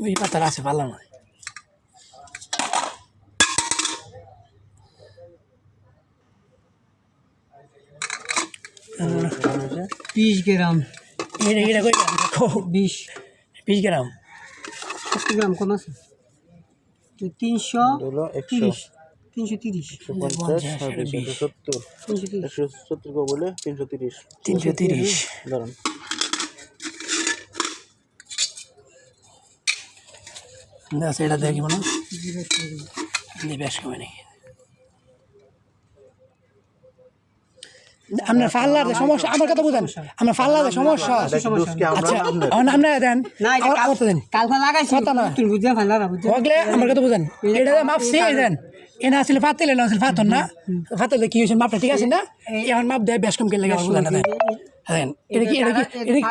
ওই পাতার আছে পারলাম না। বিশ গ্রাম এটা কই গ্রাম? 20 গ্রাম। 70 গ্রাম কম আছে। 330 330 বলে 330 330 ধরুন। এটা দেখি মনে বেশ কমে নাকি আপনার ফাল্লার সমস্যা আমার কথা বুঝেন আপনার ফাল্লার সমস্যা আচ্ছা আমরা দেন দেন কালকে লাগাইছি তুই বুঝে ফাল্লা না বুঝে হগলে আমার কথা বুঝেন এটা মাপছি দেন এনা আসলে ফাতেল না আসলে ফাতন না ফাতেল কি হয়েছে মাপটা ঠিক আছে না এখন মাপ দেয় বেশ কম কে লেগে বুঝেন না দেন এটা কি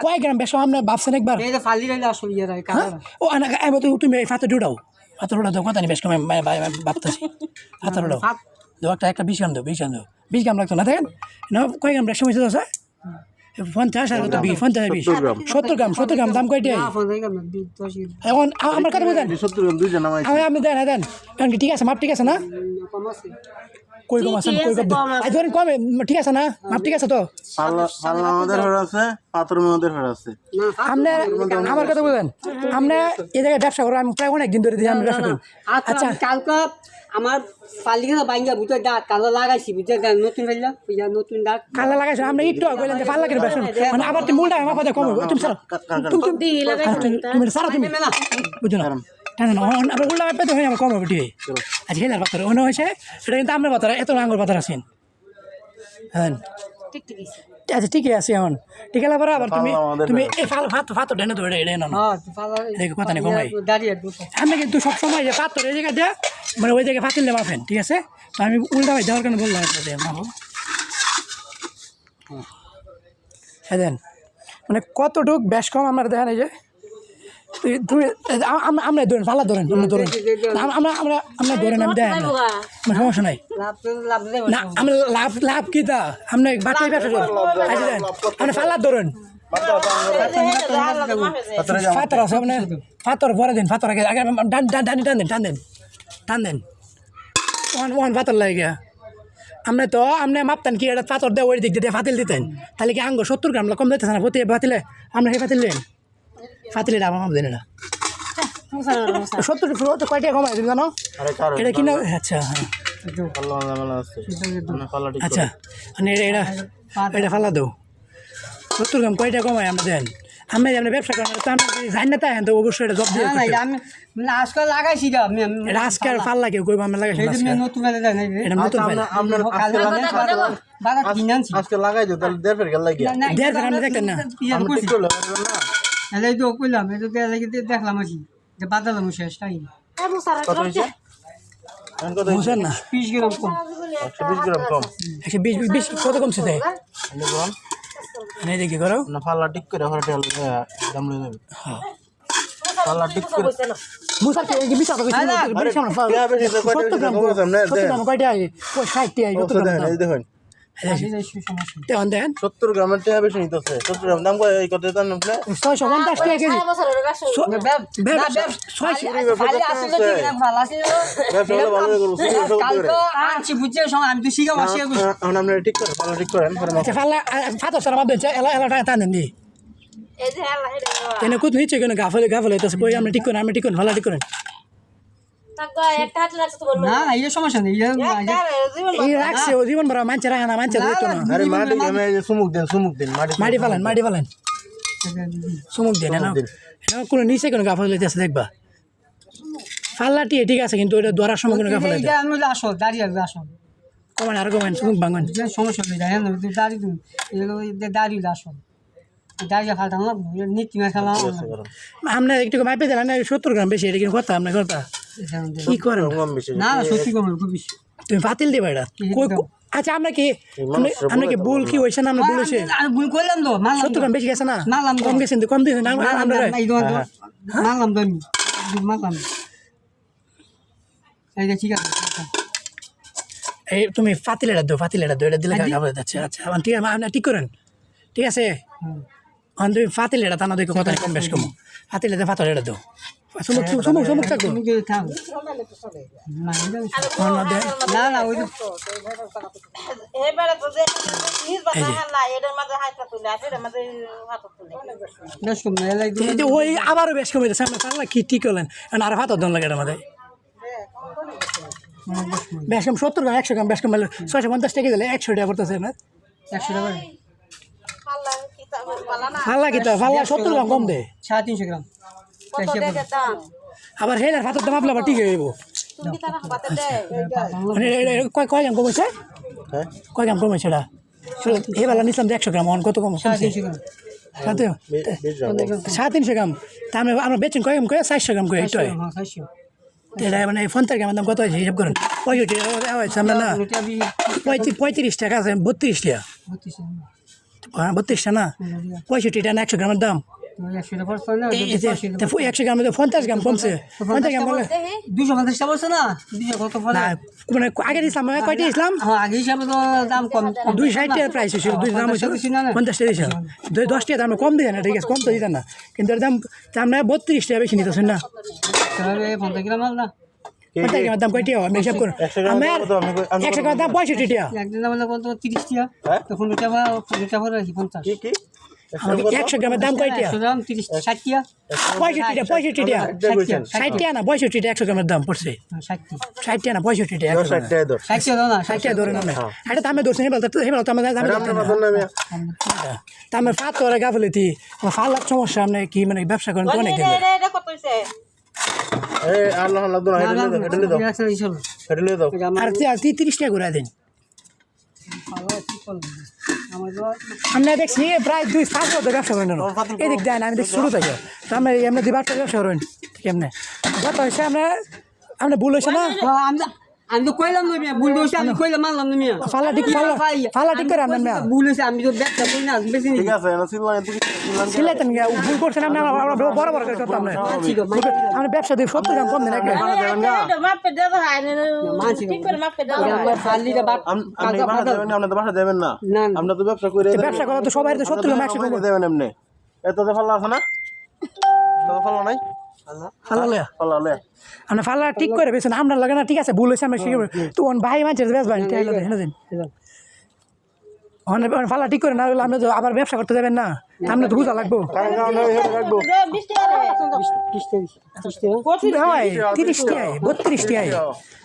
কয় গ্রাম বেশ আমরা ভাবছেন একবার এই যে ফালি রইলে আসলে ইয়ে রাই কালার ও আনা আমি তো তুমি ফাতে ডুডাও ফাতে ডুডাও কথা নেই বেশ কম ভাবতেছি ফাতে ডুডাও দো একটা 20 গ্রাম দাও 20 গ্রাম লাগতো না দেখেন না কয় গ্রাম সময় আছে 50 আর কত 70 গ্রাম দাম কয়টাই এখন আমার কথা বুঝেন 70 গ্রাম দুইটা নামাই আপনি দেন কারণ কি ঠিক আছে মাপ ঠিক আছে না কম আছে কই কম আছে কই কম ধরেন কমে ঠিক আছে না মাপ ঠিক আছে তো পাল্লা আমাদের হয়ে আছে পাথর আমাদের হয়ে আছে আপনি আমার কথা বুঝেন আপনি এই জায়গায় ব্যবসা করো আমি প্রায় অনেকদিন ধরে দিয়ে আমি ব্যবসা করি আচ্ছা কালকে আমার ফালিকে বাইঙ্গা বুঝে দাঁত কালো লাগাইছি বুঝে নতুন ফেললা বুঝা নতুন দাঁত কালা লাগাইছো আমরা একটু কইলেন যে ফাল্লা করে ব্যবসা মানে আবার তুমি উল্টা আমার কথা কম তুমি স্যার তুমি স্যার তুমি বুঝো না টানেন আমরা উল্টা পেতে হয়ে আমার কম হবে ঠিক আজ হেলার পাথর অন্য হয়েছে সেটা কিন্তু আমরা পাথর এত আঙ্গুর পাথর আছেন হ্যাঁ আচ্ছা ঠিকই আছে এখন ঠিক আছে আবার তুমি এই ফাতর ঢেনে তো এটা না কথা নেই কমাই আমি কিন্তু সবসময় যে পাথর এই জায়গায় দেয় মানে ওই জায়গায় ফাতিলে মাফেন ঠিক আছে তো আমি উল্টা ভাই দেওয়ার কারণে বললাম মাফো হ্যাঁ দেন মানে কতটুক বেশ কম আমরা দেখেন এই যে তুমি আমরা ধরেন পাল্লা ধরেন আমরা ধরেন আমরা ধরেন আমি দেখেন আমার সমস্যা নাই না আমরা লাভ কি তা আপনি বাচ্চাই ব্যবসা করেন আচ্ছা দেন আপনি পাল্লা ধরেন ফাতর আছে আপনি ফাতর ভরে দিন ফাতর আগে আগে টান দেন ওয়ান ফাতর লাগে গিয়া আপনি তো আপনি মাপতেন কি এটা পাথর দিয়ে ওই দিক দিয়ে ফাতিল দিতেন তাহলে কি আঙ্গ 70 গ্রাম কম দিতেছে না প্রতি ফাতিলে আমরা সেই ফাতিল দেন ফাতিলে আমার মাপ দেন এটা 70 কয়টা কমাই তুমি জানো এটা কিনা আচ্ছা হ্যাঁ আচ্ছা মানে এটা এটা ফাল্লা দাও 70 গ্রাম কয়টা কমাই আমরা দেন আমি আপনি ব্যবসা করেন তো আমি জানি না তাই তো অবশ্যই এটা জব দিয়ে আমি আজকাল লাগাইছি আজকাল ফাল্লা কেউ কইব আমরা লাগাইছি নতুন এটা নতুন আজকে লাগাই দাও তাহলে দেড় ফের গেল লাগিয়া দেড় ফের আমরা দেখতেন না আমি ঠিক করলে এই তো কইলাম এই তো দেখলাম আছি যে বাদালাম শেষ টাই কত হইছে বুঝেন না 20 গ্রাম কম 120 গ্রাম কম 120 কত কমছে তাই নেই দেখি করো না পাল্লা ঠিক করে হরটে দাম লই যাবে হ্যাঁ পাল্লা ঠিক করে মুসার কে কি বিচার কইছে বেশি আমরা ফাল 70 গ্রাম কয়টা 60 টি আই কত গ্রাম এই দেখেন দেন 70 গ্রামের টাকা বেশি নিতেছে 70 গ্রাম দাম কয় কত দাম নামলে 650 টাকা কেজি আমি তো শিখা বসে আমরা ঠিক করে পাল্লা ঠিক করেন আচ্ছা ফাল্লা ফাতর সারা মাপ দেন এলা টাকা টান দেন দি তেনে কুত নিচে কেন গাফলে তো কই আমরা ঠিক করেন ফাল্লা ঠিক করেন না এই সমস্যা নেই এই রাখছে ও জীবন ভরা মানছে রাখে না মানছে দিত না আরে মাটি আমি সুমুক দেন মাটি ফালান সুমুক দেন না কোনো নিচে কোনো গাফলে লইতেছে দেখবা ফাল্লাটি ঠিক আছে কিন্তু ওটা ধরার সময় কোনো গাফলে আসো দাঁড়িয়ে আসো কমান আর কমান সুমুক ভাঙন সমস্যা নেই জানেন দাঁড়িয়ে আসো দাঁড়িয়ে ফালতাম না নীতি খেলা আমরা একটু মাপে দিলাম না 70 গ্রাম বেশি এটা কিন্তু কথা আপনার কথা কি করেন না সত্যি কম খুব বেশি তুমি ফাতিল দিবা এটা আচ্ছা আমরা কি ভুল কি হয়েছে না আমরা ভুল হয়েছে ভুল করলাম তো 70 গ্রাম বেশি গেছে না কম গেছেন তো কম দিয়েছেন মানলাম ঠিক আছে এই তুমি ফাতিলেটা দো এটা দিলে খাবার যাচ্ছে আচ্ছা ঠিক আছে আপনি ঠিক করেন ঠিক আছে তুমি ফাতিল এটা টানা দেখো কথা কম বেশ কম ফাতিলে ফাতর এটা দাও চমুক চমুক চমুক থাকবো থাম না না ওই এবারে তো যে নিজ বাসা হাল্লা এর মধ্যে হাইটা তুলে আছে এর মধ্যে হাত তুলে বেশ কম না এলাই এই যে ওই আবারও বেশ কমে সামনে পারলা কি ঠিক করলেন আর ফাতর দন লাগে এটার মধ্যে বেশ কম 70 গ্রাম 100 গ্রাম বেশ কম 650 টাকা দিলে 100 টাকা করতেছে না 100 টাকা হাল্লা কি তা পালা না ফাল্লা কি তা ফাল্লা 70 গ্রাম কম দে 350 গ্রাম কত দে দাম আবার হেলার ফাতর দাম আপলা ঠিক হইব তুমি কি তারা বাতে দে মানে কয় গ্রাম কমেছে হ্যাঁ কয় গ্রাম কমেছে এটা এবেলা নিলাম 100 গ্রাম অন কত কম 350 গ্রাম 350 গ্রাম তা আমরা বেচেন কয় গ্রাম কয় 400 গ্রাম কয় এটা হ্যাঁ 400 এটা মানে 50 গ্রামের দাম কত হয়েছে হিসাব করেন 65 টাকা হয়েছে আমরা না রুটি আমি 35 টাকা আছে 32 টাকা 32 টা না 65 টাকা না 100 গ্রামের দাম 100 টাকা পড়ছে না 100 গ্রামে 50 গ্রাম কমছে 50 গ্রাম বলে 250 টাকা পড়ছে না 200 কত পড়ে না মানে আগে দিয়েছিলাম কয়টা দিয়েছিলাম হ্যাঁ আগে হিসাবে তো দাম কম 260 টাকা প্রাইস ছিল 2 দাম হয়েছিল 50 টাকা দিয়েছিলাম 10 টাকা দাম কম দিয়ে না ঠিক আছে কম তো দিতেন না কিন্তু এর দাম আমরা 32 টাকা বেশি নিতেছেন না তাহলে 50 গ্রাম মাল না 50 গ্রামের দাম কয়টা আমি হিসাব করুন 100 গ্রামের দাম 65 টাকা একদিন দাম কত 30 টাকা তখন রুটি পড়ে 50 কি কি 100 গ্রামের দাম কয়টা 100 গ্রাম 30 60 টাকা 65 টাকা 60 টাকা না 65 টাকা 100 গ্রামের দাম পড়ছে 60 60 টাকা না 65 টাকা 60 টাকা দাও 60 টাকা দাও না 60 টাকা ধরে না এটা দামে ধরছে হেবল তো আমি দামে তা আমি ফাত করে গাফলেতি ফালার সমস্যা আপনি কি মানে ব্যবসা করেন তো অনেক এটা কত হইছে এই আল্লাহ লাগতো না এটা নিয়ে দাও এটা নিয়ে দাও আর 30 টাকা করে দেন আমরা দেখছি প্রায় 2-5 বছর ব্যবসা করেন এদিক দেয় না আমি দেখছি শুরু থেকে তো আমরা এমনি দিবার ব্যবসা করেন কেমনে কত হয়েছে আমরা ভুল হয়েছে না আমি তো কইলাম না মিয়া ভুল হইছে আমি কইলাম মানলাম না মিয়া ফালা ঠিক করে আনবেন না ভুল হইছে আমি তো ব্যবসা করি না বেশি ঠিক আছে না সিলনা তুমি সিলাইতেন ভুল করছেন আমরা বড় বড় করে করতাম না আমরা ব্যবসা দিয়ে 70 গ্রাম কম দেন একটা মাপে দে দাও হাই ঠিক করে মাপে দাও আমার খালিটা বাট আপনি বাসা দেবেন না আপনি তো বাসা দেবেন না আমরা তো ব্যবসা করে ব্যবসা করা তো সবাই তো 70 গ্রাম 100 গ্রাম দেবেন এমনি এত তো ফাল্লা আছে না তো ফাল্লা নাই ফালা ফাল্লা আমরা ফালা ঠিক করে বেছেন আমরা লাগে না ঠিক আছে ভুল হয়েছে আমরা শিখে তো ভাই মানছে বেশ ভাই হেন দিন ফালা ঠিক করে না হলে আমরা তো আবার ব্যবসা করতে যাবেন না আমরা তো বুঝা লাগবো রাখবো 20 টাকা রে 30 টাকা 32 টাকা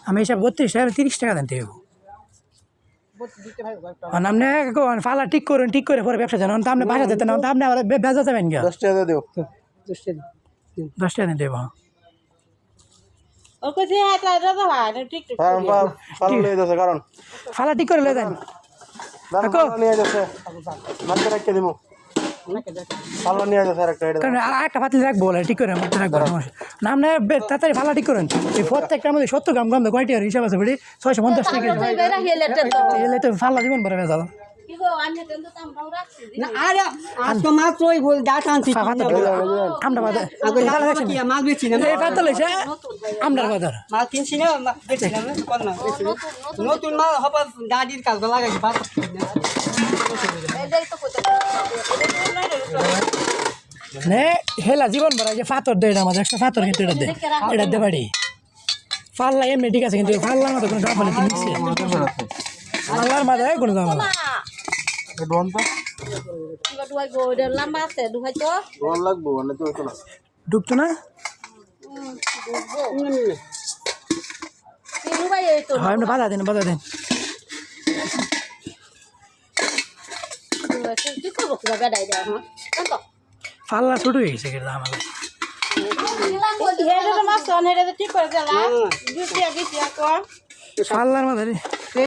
আমি এসব 32 টাকা 30 টাকা দেন দেবো আপনি ফালা ঠিক করে পরে ব্যবসা জানেন তো আপনি বাসা যেতে না তো আপনি আবার বেজা যাবেন গা 10 টাকা দিও 10 টাকা দেন দেবো ও কইছে হাইটা দে দাও হাই ঠিক ঠিক ফাল্লা লয়ে যাচ্ছে কারণ ফালা ঠিক করে লেন ফাল্লা নিয়ে যাচ্ছে মাত্র রাখতে দিমু ফাল্লা নিয়ে যাচ্ছে আরেকটা এটা কারণ একটা পাতিল রাখবো বলে ঠিক করে মধ্যে রাখবো না আপনি তাড়াতাড়ি ফালা ঠিক করেন এই প্রত্যেকটার মধ্যে 70 গ্রাম কম কয়টি আর হিসাব আছে বেড়ি 650 টাকা বেরা হেলেটা তো এলে তো ফালা জীবন ভরে ভেজাল কি গো আমি তো দাম দাও রাখছি না আরে আজকে মাত্র ওই বল ডাটা আনছি আমরা বাজার আগে কি মাছ বেচি না এই পাতল হয়েছে আমরা বাজার মাছ কিনছি না বেচি না কোন না নতুন মাল হবা দাদির কাজ লাগাইছি বাস এটাই তো কইতে নে হেলা জীবন ভরা যে ফাতর দেয় আমাদের একটা ফাতর কিন্তু এটা দে বাড়ি ফাল্লা এমনি ঠিক আছে কিন্তু ফাল্লার মতো কোনো দাম বলে নিচ্ছে ফাল্লার মাথায় কোনো দাম না ডোন তো কি দুই গো এর লম্বা আছে দুই তো ডোন লাগবো না তো না ঢুকতো না তিনু ভাই এই তো হয় না বাধা দেন কি করব কি গাডাই দাও হ্যাঁ তো ফাল্লা ছোট হয়ে গেছে কিন্তু আমাদের হেডে মাছ অনেরে ঠিক করে দিলা দুটি আগে কি আকো ফাল্লার মাথায়